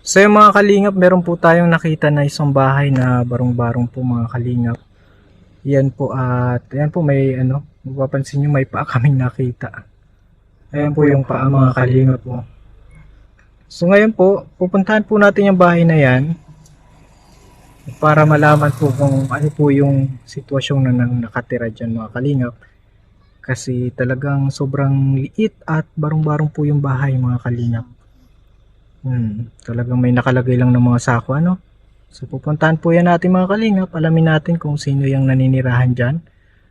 So yung mga kalingap, meron po tayong nakita na isang bahay na barong-barong po mga kalingap. Yan po at yan po may mapapansin nyo may paa kaming nakita. Ayan po yung paa mga kalingap po. So ngayon po, pupuntahan po natin yung bahay na yan para malaman po kung ano po yung sitwasyon na nakatira dyan mga kalingap. Kasi talagang sobrang liit at barong-barong po yung bahay mga kalingap. Talagang may nakalagay lang ng mga sako So pupuntahan po yan natin mga kalingap. Alamin natin kung sino yung naninirahan dyan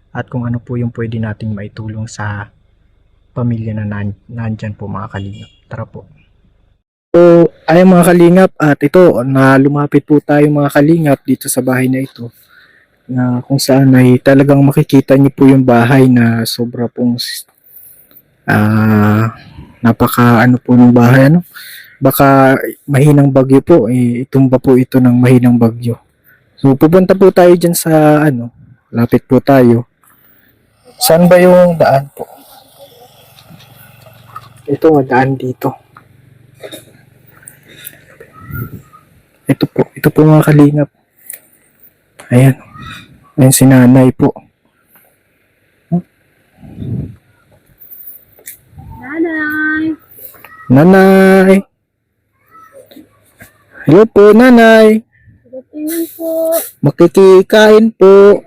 at kung ano po yung pwede nating maitulong sa pamilya na nandyan po mga kalingap. Tara po. So ayun mga kalingap at ito na lumapit po tayo mga kalingap dito sa bahay na ito. Na kung saan ay talagang makikita niyo po yung bahay na sobra pong napaka po ng bahay baka mahinang bagyo po itumba po ito ng mahinang bagyo. So pupunta po tayo diyan sa lapit po tayo. Saan ba yung daan po? Ito daan dito. Ito po mga kalingap. Ayan. Ayan si nanay po. Nanay! Hello po, nanay. Tingin po. Makikikain po.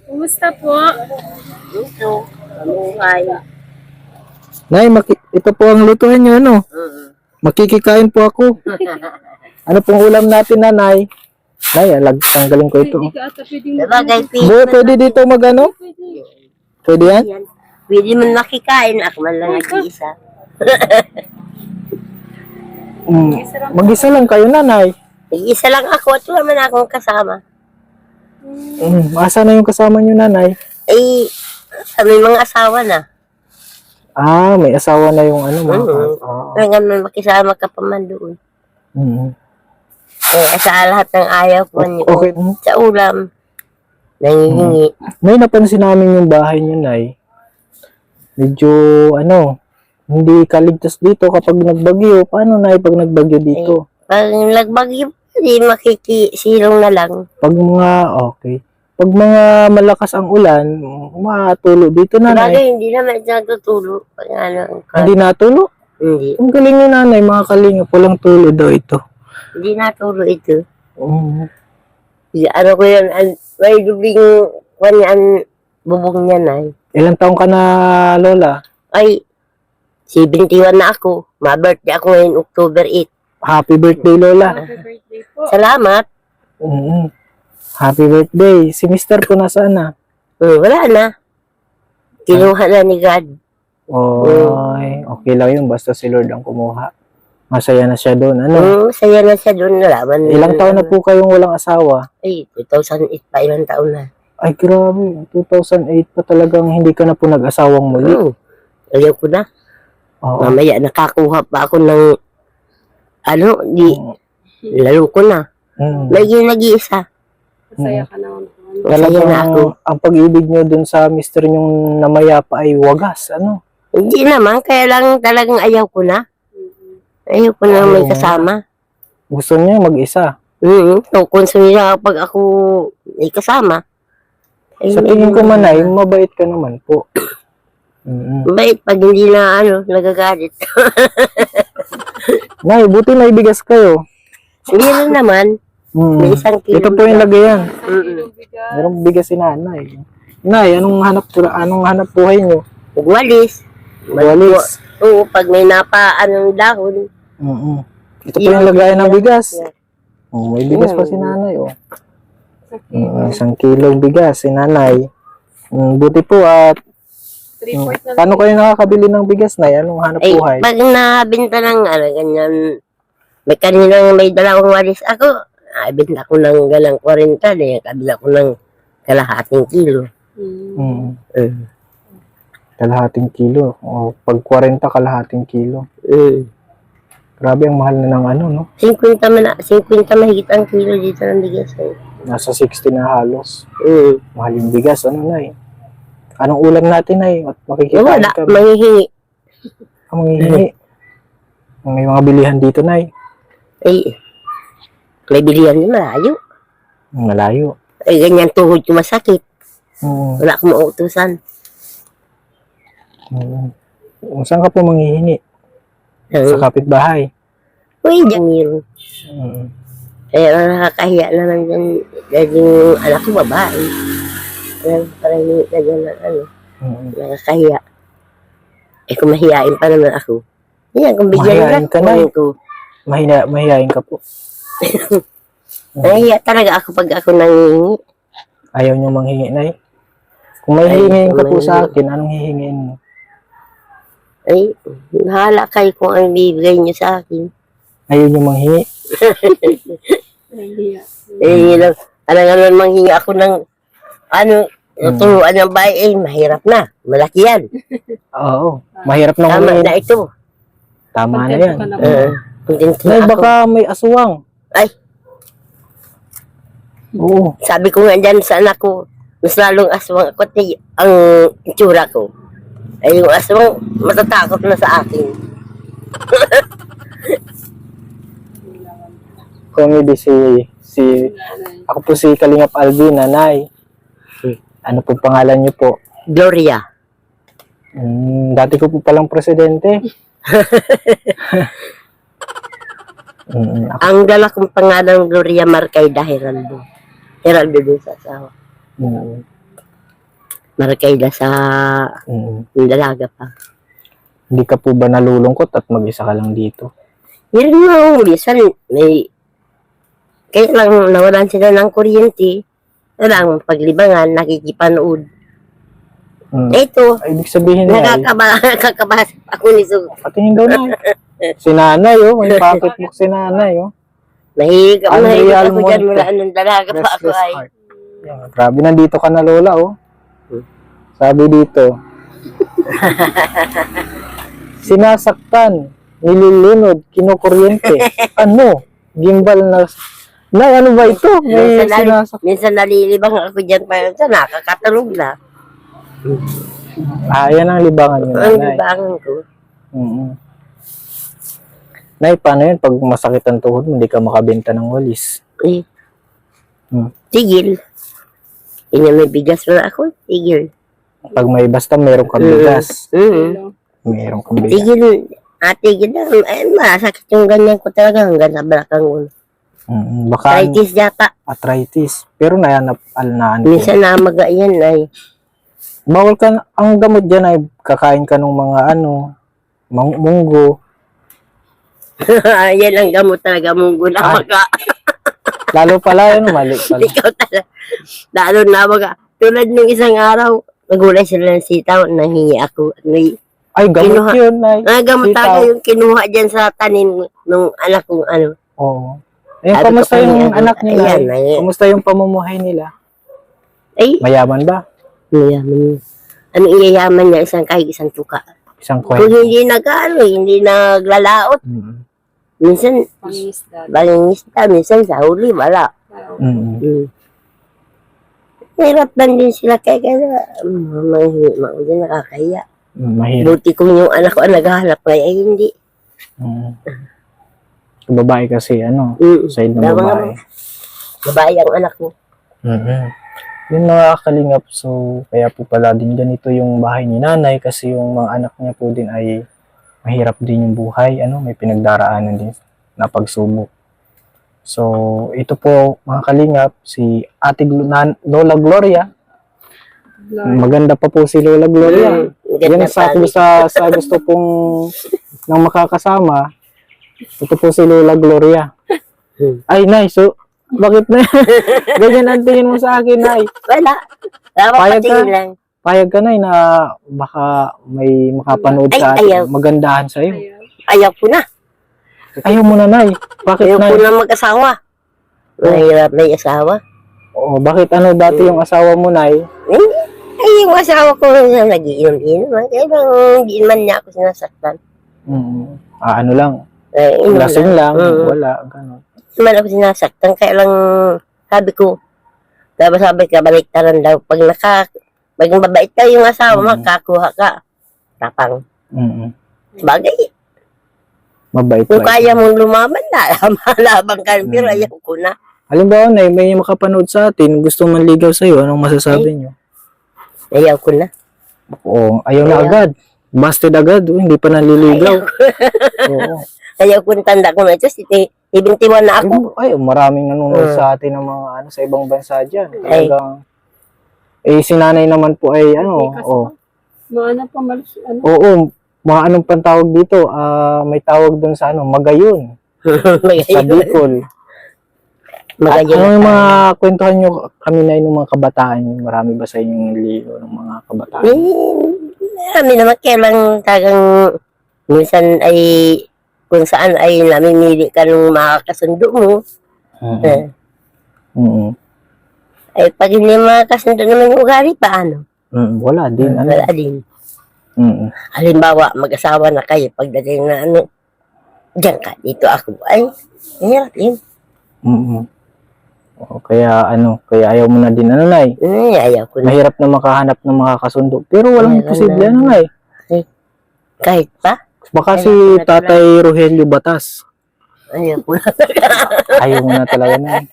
Kumusta po? Ito. Kamuhay. Nay, ito po ang lutuhan nyo, Makikikain po ako. Ano pong ulam natin, nanay? Nay, tanggalin ko ito. Hindi ka ata pwedeng Sabagay, Pwede dito Pwede yan? Pwede mo nakikain. Ako man lang nag-iisa. Mag-isa lang kayo, nanay. Nag-iisa lang ako at wala man akong kasama. Asa na yung kasama nyo, nanay? Eh, may mga asawa na. May asawa na yung Kaya naman makisama ka pa man doon. Eh, sa lahat ng ayaw ko niyo. Okay. Sa ulam. Nangihingi. May napansin namin yung bahay nyo, nay. Medyo, hindi kaligtas dito kapag nagbagyo. Paano, nay, pag nagbagyo dito? Pag nagbagyo, hindi makikisilong na lang. Pag mga malakas ang ulan, matulo dito, nanay. Bagay, hindi naman natutulo. Pag Hindi natulo? Hindi. Ang galing ni nanay, mga kalingap. Walang tulo daw ito. Hindi natulo ito. Mm. Ko yan, may dubling kanyan bubong niya na. Ilang taong ka na, lola? Ay, 71 na ako. Ma-birthday ako ngayon, October 8. Happy birthday, lola. happy birthday po. Salamat. Happy birthday. Si mister ko nasaan na? Wala na. Kinuha na ni God. Okay lang yun. Basta si Lord ang kumuha. Masaya na siya doon. Saya na siya doon. Nalaman. Ilang taon na po kayong walang asawa? Ay, 2008 pa, ilang taon na. Ay, grabe. 2008 pa talagang hindi ka na po nag-asawang muli. Ayaw ko na. Oo. Mamaya nakakuha pa ako ng lalo ko na. May nag-iisa. Masaya ka naman po. Talagang na ako. ang pag-ibig nyo dun sa mister nyong namayapa ay wagas. Hindi naman, kaya lang talagang ayaw ko na. Ayaw ko na may kasama. Gusto niya mag-isa. So, kung niya pag ako may kasama. Sa tingin ko man ay, mabait ka naman po. Mabait pag hindi na nagagalit. Nay, buti may bigas kayo. Meron naman. May isang kilo. Ito po yung lagayan. Bigas. Merong bigas si nanay. Nay, anong hanap buhay nyo? Walis. Walis. Oo, pag may dahon. Ito po yung lagayan ng bigas. May bigas pa si nanay. Isang kilong bigas si nanay. Buti po at 3/4 na lang. paano kayo nakakabili ng bigas, nay? Anong hanap Ay, buhay? pag nabinta ng ganyan, may kaninang may dalawang walis ako, benta ko ng galang 40, kabila ko ng kalahating kilo. Kalahating kilo. Pag 40, kalahating kilo. Grabe, ang mahal na ng 50 mahigit ang kilo dito ng bigas. Nasa 60 na halos. Mahal yung bigas, nay? Anong ulam natin, nay? Makikikain Wala, ka. manghihingi. Manghihingi. May mga bilihan dito, nay. Ay, may bilihan din malayo. Malayo. Ay, ganyan tuhod ko masakit. Oo. Wala akong mautusan. Saan ka po manghihingi? Sa kapitbahay. Uy, dyan yun. Mm. Kaya nakakahiya naman dyan. Dahil yung anak ko babae. Parang yung dyan ano. Nakakahiya. Eh kung mahihain pa naman ako. Yan, kung bigyan Mahihain ka na. ko. Mahihain ka po. Nahihiya talaga ako pag ako nangihingi. Ayaw niyo manghingi, Nay? Kung may Ay, hihingin ka po may- sa akin, anong hihingin mo? Ay, nahala kayo kung ano bibigay niyo sa akin. Ayaw niyo manghingi? Nahihiya. Eh, lang, alam naman manghingi ako ng, ano, turuan ng bahay, eh, mahirap na. Malaki yan. Oo. Mahirap na Tama humihin. na ito. Tama na Kontento yan. ka na ba? Kontento Nay, na ako. baka may aswang. Ay, Oo. sabi ko nga dyan sa anak ko, mas lalong aswang ako ang itsura ko. Ay, yung aswang, matatakot na sa akin. Comedy ako po si Kalingap Alvin, Nanay. Ano po pangalan niyo po? Gloria. Dati ko po palang presidente. Ang dala kong pangalan, Gloria Marcaida Heraldo. Heraldo din sa asawa. Marcaida sa dalaga pa. Hindi ka po ba nalulungkot at mag-isa ka lang dito? Yan nga, minsan, kaya lang nawalan sila ng kuryente. Walang paglibangan, nakikipanood. Ito, Ibig sabihin na, nakakabas ako ni Sug. patingin daw na. Si Nanay, oh. May pocketbook si Nanay, oh. Mahilig Unreal ako dyan Monte. mula nung dalaga pa ako Restless ay. heart. Yan, grabe, nandito ka na, Lola, oh. Sabi dito, sinasaktan, nililunod, kinukuryente. Ano? Gimbal na... Nay, ano ba ito? May sinasaktan. Minsan nalilibang ako dyan pa yun. Nakakatulog na. Yan ang libangan niyo, Ang Nanay. libangan ko. Nay, paano yun? Pag masakit ang tuhod mo, hindi ka makabenta ng walis. Eh, Hmm. tigil. May bigas na ako. Tigil. Pag may basta meron kang bigas. Meron kang bigas. Tigil. Tigil na. Ay, masakit yung ganyan ko talaga hanggang sa balakang ulo. Baka Arthritis yata. arthritis. Pero nayanap alnaan ko. Minsan namaga yan ay. Bawal ka, ang gamot dyan ay kakain ka ng mga munggo. Yan ang gamot talaga mong gulamaga. Lalo pala yun, mali pala. Ikaw talaga. Lalo na maga. Tulad nung isang araw, nagulay sila ng sitaw, nahingi ako. Ay, gamot Kinuha. yun, Nay. Gamot Sitaw. talaga yung kinuha dyan sa tanin nung anak kong ano. Oo. Ayun, Sabi ko kamusta yung kanina, anak nila? ayan, ayan. Kamusta yung pamumuhay nila? Ay, Mayaman ba? mayaman. Ano iyayaman niya kahit isang tuka. Isang Kung kwento. hindi hindi naglalaot. Minsan, Pangingisda. bangingista, minsan sa huli, wala. Hirap lang din sila kaya din nakakahiya. Mahirap. Buti kung yung anak ko ang naghahanap kaya ay hindi. Babae kasi, side ng Tama babae. nga. Babae ang anak ko. Yung mga kalingap, so kaya po pala din ganito yung bahay ni Nanay kasi yung mga anak niya po din ay mahirap din yung buhay, may pinagdaraanan din na pagsubok. So, ito po mga kalingap, si Ate Lola Gloria. Maganda pa po si Lola Gloria. Yan sakto sa gusto pong ng makakasama. Ito po si Lola Gloria. Ay, Nay, so bakit na ganyan ang tingin mo sa akin, Nay? Wala. Dapat Payag ka? patingin lang. Payag ka, Nay, na baka may makapanood sa Ay, ayaw. atin. Magandahan sa'yo. Ayaw ko na. Ayaw mo na, Nay. Bakit, Ayaw ko Nay? na mag-asawa. Mahirap na yung asawa. Oo, bakit dati yung asawa mo, Nay? Ay, yung asawa ko nag-iinom-inom. Kaya lang, hindi man niya ako sinasaktan. Ano lang, Ay, inom lasing lang, Mm. wala, gano'n. Hindi man ako sinasaktan. Kaya lang, sabi ko, sabi ka, baliktaran daw. Pag mabait ka yung asawa, makakuha ka. Tapang. Bagay. Mabait Kung ba? kaya mong lumaban na, malabang ka, pero Mm. ayaw ko na. Halimbawa na may makapanood sa atin, gusto manligaw sa'yo, anong masasabi niyo? Ayaw ko na. Oo, ayaw na Ayaw. agad. Busted agad, hindi pa naliligaw. Oo. Ayaw ko na, tanda ko na ito, 71 na ako. Ay, maraming nanonood sa atin ng mga sa ibang bansa diyan. Ay. Talagang si nanay naman po ay Mga ano pa, malis, ano. Oo, mga anong pantawag dito? May tawag doon sa magayon. Sa Bicol. Magayon Ano yung na mga kwentuhan nyo kami na yung mga kabataan nyo? Marami ba sa inyong ligo ng mga kabataan? Marami naman kailang tagang minsan ay kung saan ay namimili ka ng makakasundo mo. Eh, ay pag hindi makakasundo naman yung ugali, paano? Wala din. Wala din. Mm. Halimbawa, mag-asawa na kayo, pagdating na diyan ka, dito ako. Ay, hirap yun. Kaya kaya ayaw mo na din Nay. Ayaw ko na. Mahirap na makahanap ng makakasundo. Pero walang Meron posible na. Nay. Kahit pa, Baka Ayaw si ko na Tatay Rogelio Batas. ayaw ko na. Ayaw mo na talaga Nay.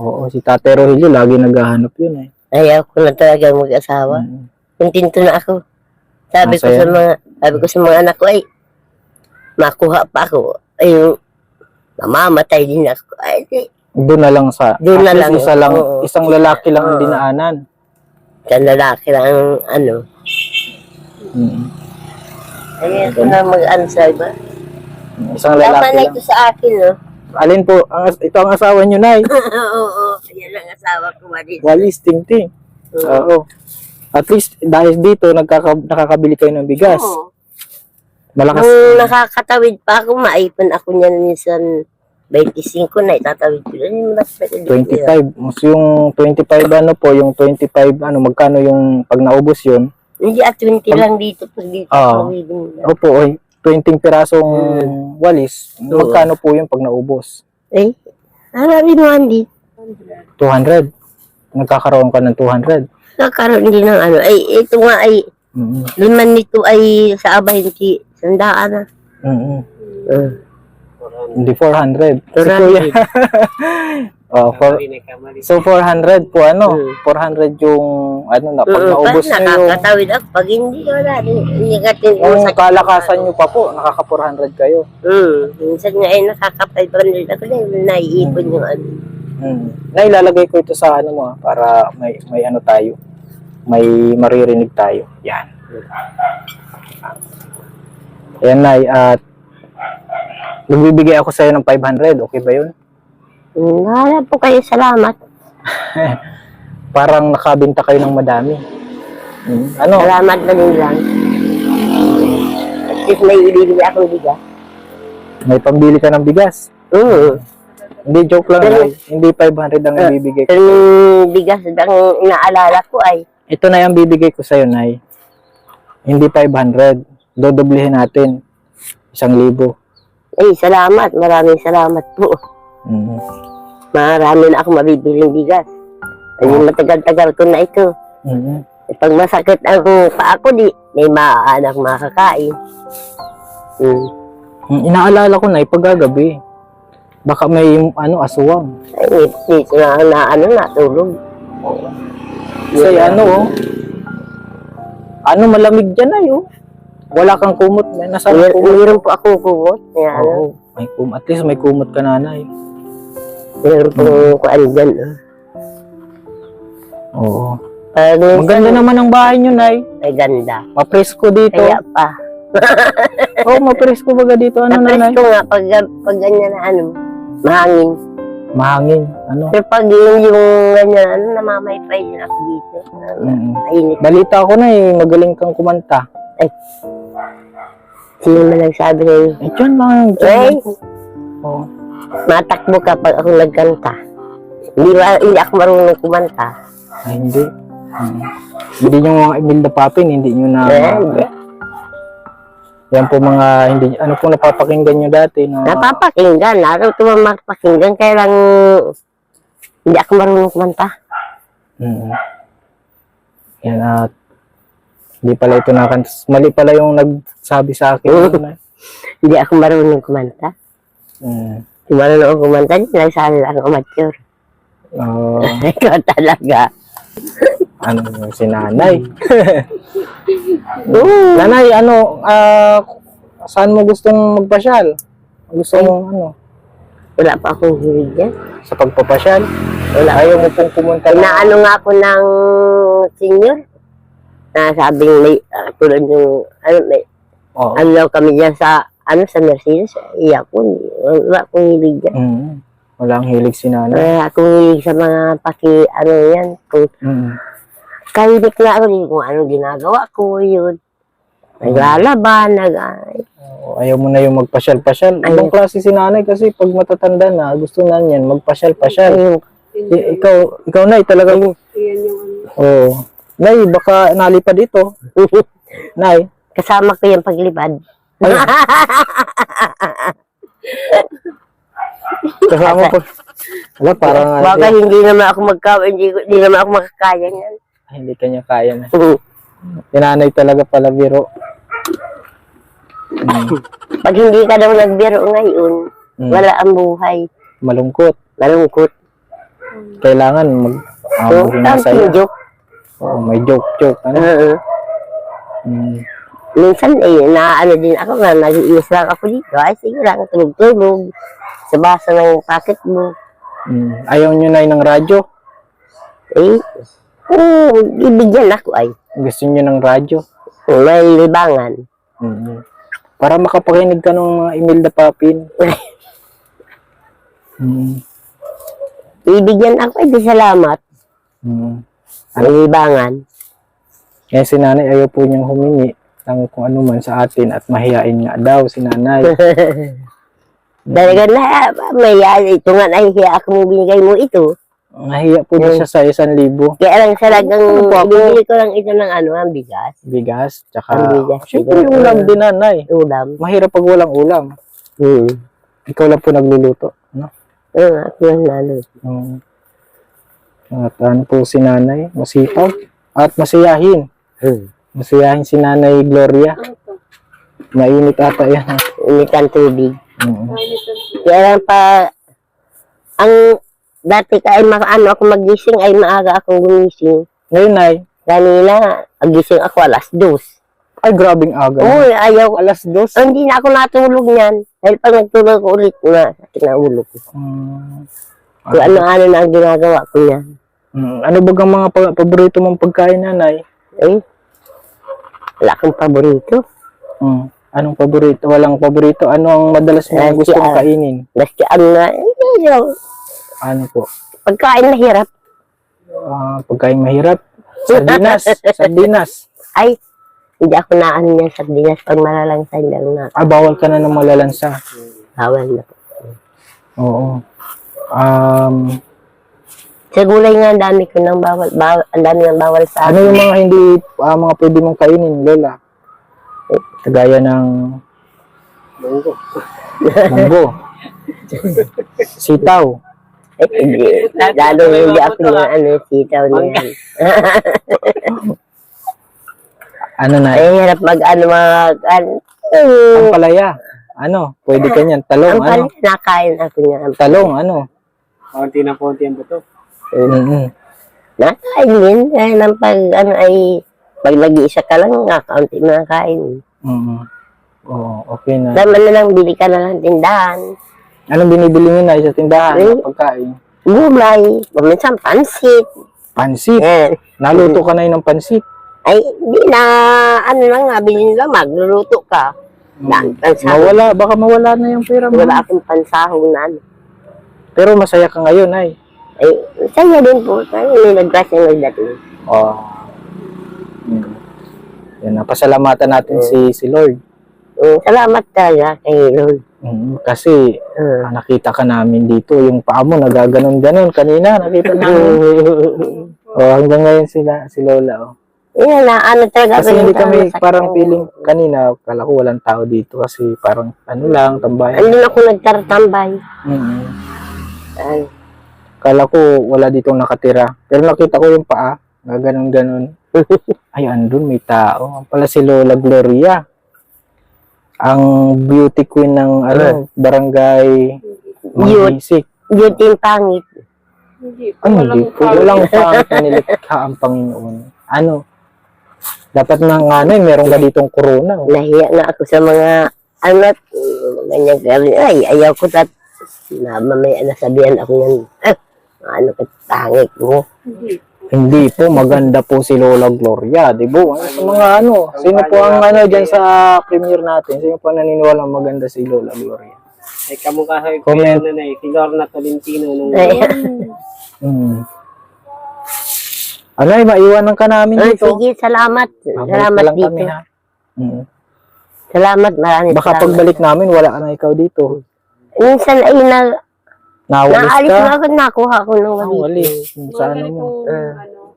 Oo, si Tatay Rogelio lagi naghahanap yun Ayaw ko na talaga mag-asawa. Kontento na ako. Sabi ko sa mga anak ko, ay, makuha pa ako. Ay, mamamatay din ako. Ay, Doon na lang sa Doon na at lang. least Oo. isang lalaki lang ang Oo. dinaanan. sa lalaki lang, ano. Ayaw ko na mag-ano sa iba. Isang Tama lalaki na lang. ito sa akin, no? Alin po? Ito ang asawa nyo, Nay. Oo, yan ang asawa ko, Walis. Walis, ting-ting. Oo. At least, dahil dito, nakakabili kayo ng bigas. Oo. Malakas. Nung nakakatawid pa ako, maipon ako niyan minsan 25 na itatawid ko. Ano yung mas 25. Mas yung 25 po, yung 25 magkano yung pag naubos yun? Hindi 20 lang dito pag dito. Oo. Opo, 20 pirasong walis. Oo. Magkano po yung pag naubos? Eh, rin mo, Andy. 200. Nagkakaroon ka ng 200. Nakaroon din ng ano. Ay, ito nga ay, liman nito ay sa abay, hindi, sandaan na. Hindi 400. Si 400. Kuya. So 400 po 400 yung pag naubos nyo yung Nakakatawid ako. Pag hindi, wala din. Hindi yung kalakasan nyo pa po, nakaka 400 kayo. Minsan nga ay nakaka-500 ako dahil naiipon yung ano. Nailalagay ko ito sa mo para may tayo. May maririnig tayo. Yan. Ayan, Nay, at nagbibigay ako sa'yo ng 500. Okay ba yun? Wala po kayo, salamat. Parang nakabinta kayo ng madami. Salamat na din lang. At least may ibibili akong bigas. May pambili ka ng bigas. Hindi, joke lang. Pero- Nay. Hindi 500 ang ibibigay ko. Pero yung bigas ang inaalala ko ay, Ito na yung bibigay ko sa'yo, Nay. Hindi 500. Dodoblihin natin. 1,000. ay, salamat. Maraming salamat po. Marami na ako mabibiling bigas. Ay, matagal-tagal ko na ito. Eh, pag masakit ang paa ko, di, may maaanak makakain. Inaalala ko na pagkagabi. Baka may aswang. Ay, dito na natulog. Kasi malamig dyan ay Wala kang kumot. May nasa kumot. Mayroon po ako kumot. Kaya, Oo. May kumot. At least may kumot ka na, Nay. mayroon po kuan dyan. Oo. Pag Maganda naman ang bahay nyo, Nay. ay ganda. Mapresko dito. Kaya pa. Mapresko baga dito. Napres Nay? ko nga pag ganyan na mahangin. Mahangin. Pero pag yung ganyan, namamaypay din ako dito. Mainit. Balita ko na magaling kang kumanta. Sino man nagsabi na yun? Diyan lang. Ay, Oo. matakbo ka pag ako nagkanta. Hindi ako marunong kumanta. Ay, hindi. Hindi nyo mga Imelda Papin, hindi nyo na... Hindi. Yan po mga, hindi, po napapakinggan nyo dati? Napapakinggan. Natutuwa mapakinggan. Kaya lang, hindi ako marunong kumanta. Yan at hindi pala ito nakanta. Mali pala yung nagsabi sa akin. Hindi ako marunong kumanta. Mm. Hindi marunong ako kumanta, nagsabi lang amateur. Oh, Ikaw talaga. ano yung si nanay? Oo. Nanay, ano, saan mo gustong magpasyal? Gusto mo, ano, Wala pa akong hilig yan. sa pagpapasyal? Wala. Ayaw mo pong pumunta na? Inaano nga ako ng senior. Na sabing may, tulad yung, ano, may, Oo. ano daw kami dyan sa, ano, sa Mercedes. Iya ko, wala akong hilig dyan. Mm. Walang hilig si nanay. Wala akong hilig sa mga ano yan. Kung Mm. kahit na ako din kung anong ginagawa ko, yun. Naglalaban, Oo, ayaw mo na yung magpasyal-pasyal. Ayaw. Ibang klase si nanay kasi pag matatanda na, gusto na niyan magpasyal-pasyal. ayun. Ikaw Nay, talaga. Yan yung ano. Oo. Nay, baka nalipad dito. Nay. Kasama ko yung paglipad. Kasama po. Wala, parang Baka hindi naman ako hindi naman ako makakaya niyan. hindi kanya kaya na. Tinanay talaga pala biro. Pag hindi ka daw nagbiro ngayon, Mm. wala ang buhay. Malungkot. Malungkot. Kailangan So, maging ang masaya. joke. Oo, may joke-joke. Ano? Mm. Minsan, naano din ako nga, nag-iis lang ako dito. Ay, sige lang, tulog-tulog. Sa basa ng packet mo. Mm. Ayaw nyo na ng radyo? Ibigyan ako ay. Gusto nyo ng radyo? May libangan. Mm. Para makapakinig ka ng mga Imelda Papin. Mm. Ibigyan ako ay di salamat. Mm. May libangan. Kaya si nanay ayaw po niyang humingi ng kung ano man sa atin at mahihain nga daw si nanay. Talaga na, may ito nga nahihiya ako binigay mo ito. Nahiya po niya siya sa 1,000 Kaya lang talagang Ano po ako? ibibili ko lang ito ng ano, ang bigas. bigas. Tsaka, Ang bigas. syempre yung ulam din nanay. Ulam. Mahirap pag walang ulam. Ikaw lang po nagluluto. No? Oo, ako lang lalo. At ano po si nanay, masipag at masiyahin. Masiyahin si nanay Gloria. Mainit ata yan. Init ang tubig. Mm. Kaya lang pa, ang dati ka ay ano ako magising ay maaga akong gumising. Ngayon nay, Kanina, agising ako alas 2. ay grabing aga. Uy, ayaw. Alas 2. Hindi na ako natulog niyan. Dahil pag nagtulog ko ulit na, kinahulog ko. Kung ano-ano na ang ginagawa ko niyan. Ano ba ang mga paborito mong pagkain nanay? Eh, wala akong paborito. Anong paborito? Walang paborito. Ano ang madalas mo gustong kainin? Basta ano na, Ano po? pagkain mahirap. Pagkain mahirap? Sardinas. Sardinas. Ay, hindi ako naan niyan sa dinas pag malalangsay lang na. Bawal ka na ng malalansa. Bawal na. Oo. Sa gulay nga, ang dami ko nang bawal, ang dami nang bawal sa Ano yung mga hindi, mga pwede mong kainin, Lola? Kagaya ng munggo. Sitaw. Lalo hindi ako ng ano, sitaw niyan. Ano na? Ay, harap mag-ano Ang palaya. Ano? Pwede ka niyan. Talong, ang ano? pala, nakain ako niya. Talong, ano? Konti na konti ang bato. Nakain din. Kaya nang pag, ano ay, pag nag-iisa ka lang, nakaunti mo nakain. Oo, okay na. Daman na lang, bili ka na lang tindahan. Anong binibili niyo na sa tindahan? Eh? Pagkain? Gulay, minsan pansit. Pansit. Eh, Naluto ka na yun ng pansit. ay, di na, ano lang nga, bilhin lang, magluluto ka. Pansahon. Mawala, baka mawala na yung pera mo. Wala akong pansahon na ano. Pero masaya ka ngayon, ay. Ay, saya din po. Kaya nilagras yung nagdating. Oh. Yan, napasalamatan natin si Lord. Salamat talaga kay Lord. Kasi nakita ka namin dito, yung paa mo nagaganon-ganon. Kanina, nakita namin. Hanggang ngayon si Lola. Oh. Yan na, ano talaga. Kasi hindi kami masakit parang ang- feeling kanina, kala ko walang tao dito kasi parang ano lang, tambayan. Andun ako nagtartambay. Ay, Kala ko wala dito nakatira. Pero nakita ko yung paa, gaganon-ganon. Ay, andun may tao. Ang pala si Lola Gloria. ang beauty queen ng barangay Magisik. Beauty yung pangit. Hindi po. Hindi po. Walang pangit na nilikha ang Panginoon. Ano? Dapat na nga meron ka ditong corona. Nahiya na ako sa mga anak. Ganyan gawin. Ay, ayaw ko mamaya nasabihan ako yan. Ano ka pangit mo? Hindi po, maganda po si Lola Gloria, di ba? Sa mga sino po ang dyan sa premiere natin? Sino po naniniwala maganda si Lola Gloria? Ay, kamukha sa Comment. si Lorna Tolentino nung Anay, maiwanan ka namin dito. Sige, salamat. Babalik Salamat na lang dito. kami, ha? Salamat, maraming Baka salamat. pagbalik namin, wala ka na ikaw dito. Minsan ay Nawalis naalis ka. na ako, nakuha ko ng walis. Nawalis. Sa ano mo?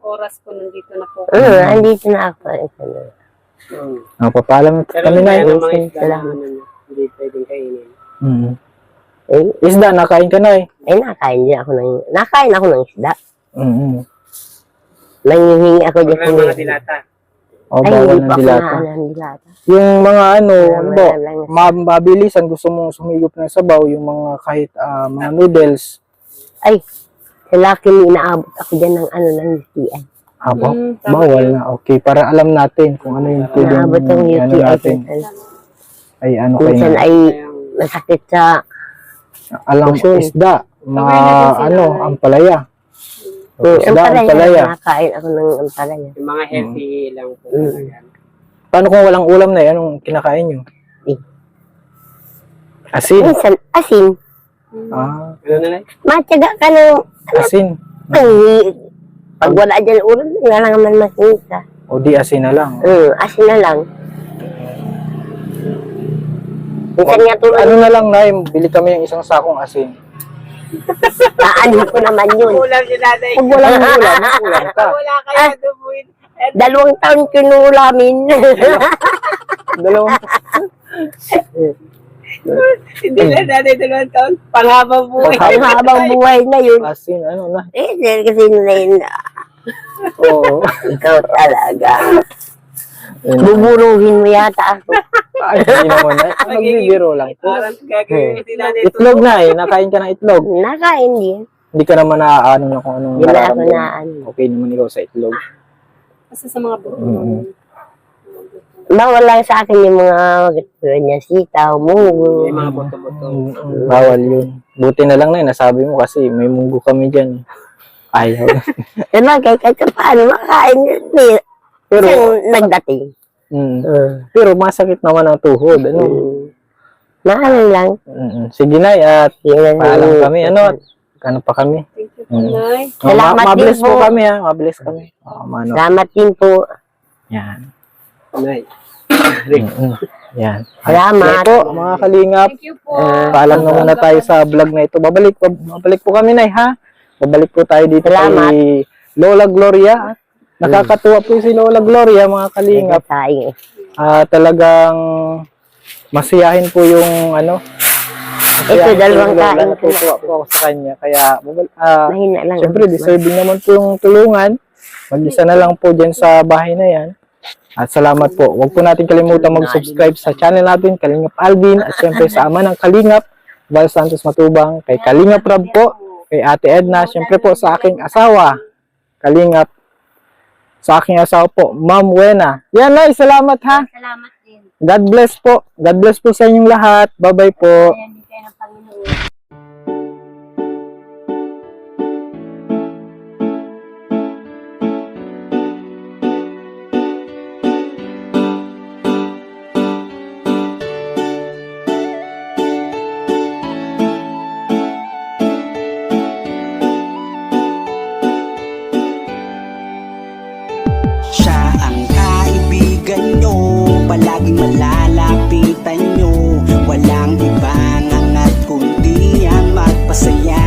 oras ko nandito na po. Andito na ako. Papalam Pero kami na. meron mga isda na Salamat. hindi pwedeng kainin. Isda, nakain ka na eh. Ay, nakain ako ng isda. Nangihingi ako dyan. Pero mga dilata. O, Ay, bawal hindi ng pa ako dilata. naan ng dilata. Yung mga Wala. mabilisan, gusto mong sumigop ng sabaw, yung mga kahit mga noodles. Ay, sa laki inaabot ako dyan ng ng UTI. Bawal na. Okay, para alam natin kung ano yung Inaabot ng UTI. natin. Ay, ano kayo Minsan na. ay masakit sa Alam, puso. isda. Okay, Ampalaya. Isda, ampalaya. ampalaya. Nakain ako ng ampalaya. Yung mga healthy lang po. Paano kung walang ulam na anong kinakain nyo? Asin. Minsan, asin. Ah, Ano na lang? Matyaga ka ng asin. pag wala dyan ulam, wala lang naman masinsa. O di asin na lang. Asin na lang. Minsan nga tulad, Ano na lang, Nay, bili kami ng isang sakong asin. aanin ko naman yun. Ulam si nanay. Pag walang ulam, ulam ka. Wala kayo dubuin. 2 taon kinulamin. Dalawang Hindi na nanay 2 taon. Panghabang buhay. Ang habang buhay na yun. asin, ano na. Kasi Oo. ikaw talaga. Buburuhin mo yata ako. Ay, hindi naman, Nay. Magbibiro lang. Parang gagawin si nanay. Itlog na nakain ka ng itlog. Nakain din. Hindi ka naman naaano na kung anong Hindi na ako nararamdaman. na Okay naman ikaw sa itlog. Kasi sa mga buto. Bawal lang sa akin yung mga ganyan, sitaw, munggo. May mga buto-buto. Bawal yun. Buti na lang na nasabi mo kasi may munggo kami dyan. Ayaw. Kahit paano makain yun. Pero nagdating. Pero masakit naman ang tuhod. Ano? Mahal lang. Sige na, at Yan, paalam kami. Ano pa kami? Thank you po, Nay. Salamat Mabless din po po. kami, ha. Mabless kami. Mano. Salamat din po. Yan. Nay. Yan. Salamat. Po, mga kalingap. Thank you po. Paalam na muna tayo sa vlog na ito. Babalik po kami, Nay, ha? Babalik po tayo dito Salamat. kay Lola Gloria. Nakakatuwa po si Lola Gloria, mga kalingap. Sayang. Talagang masiyahin po yung Ito, dalawang kain ko na. Natutuwa po ako sa kanya. Kaya, Mahina lang. siyempre, deserving naman po yung tulungan. Mag-isa na lang po dyan sa bahay na yan. At salamat po. Huwag po natin kalimutan mag-subscribe sa channel natin, Kalingap Alvin. At siyempre sa ama ng Kalingap, Val Santos Matubang. Kay Kalingap Rob po. Kay Ate Edna. Siyempre po sa aking asawa, Kalingap. Sa aking asawa po, Ma'am Wena. Yan, Nay. Salamat, ha. Salamat din. God bless po. God bless po sa inyong lahat. Bye-bye po. Ayan, din kayo ng Panginoon. Siya ang kaibigan nyo, palaging malalapitan nyo. Walang ibang angat kundi ang magpasaya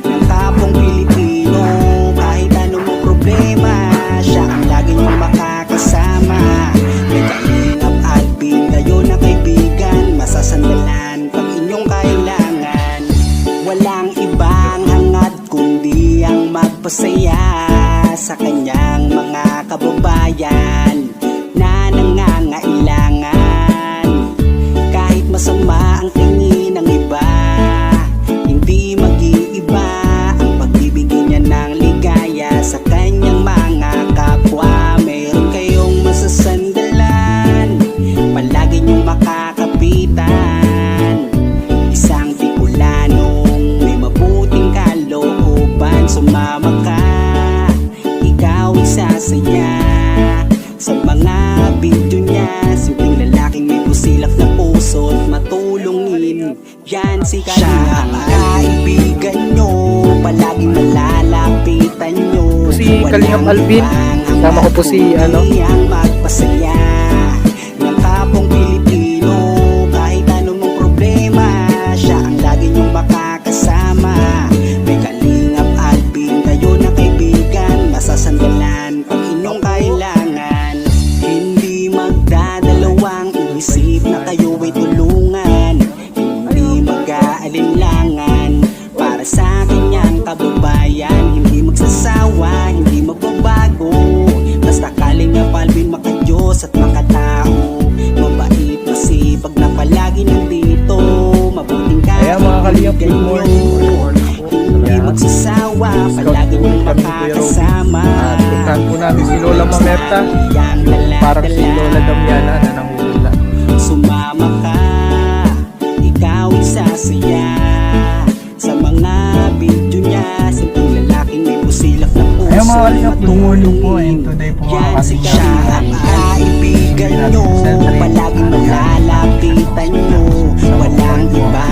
ng kapong Pilipino. Kahit anong problema, siya ang lagi nyong makakasama. May Kalingap Alvin, kayo na kaibigan, masasandalan pag inyong kailangan. Walang ibang hangat kundi ang magpasaya sa kanyang mga kababayan na nangangailangan. Kalingap Alvin. Kasama ko po si magpasaya ng kapong Pilipino. Kahit anong problema, siya ang lagi niyong makakasama. May Kalingap Alvin, kayo na kaibigan, masasandalan pag inyong kailangan. Hindi magdadalawang isip na kayo ay tulungan. Hindi mag-aalinlangan para sa kanyang kababayan. Hindi magsasawa, hindi magbabago. Basta Kalingap Alvin, makadiyos at makatao. Mabait, masipag na palagi nandito. Mabuting Ayan mga Kalingap, good morning. hindi magsasawa, palagi niyong makakasama. At puntahan po namin si Lola Mamerta. Parang si Lola Damiana na nanguhula. Sumama ka, ikaw isasaya sa mga video niya. Simpleng lalaking may busilak na puso. Ayan mga Kalingap, good morning po. And today po mga Yan si Kalingap, siya ang kaibigan nyo. Palaging malalapitan nyo. Walang iba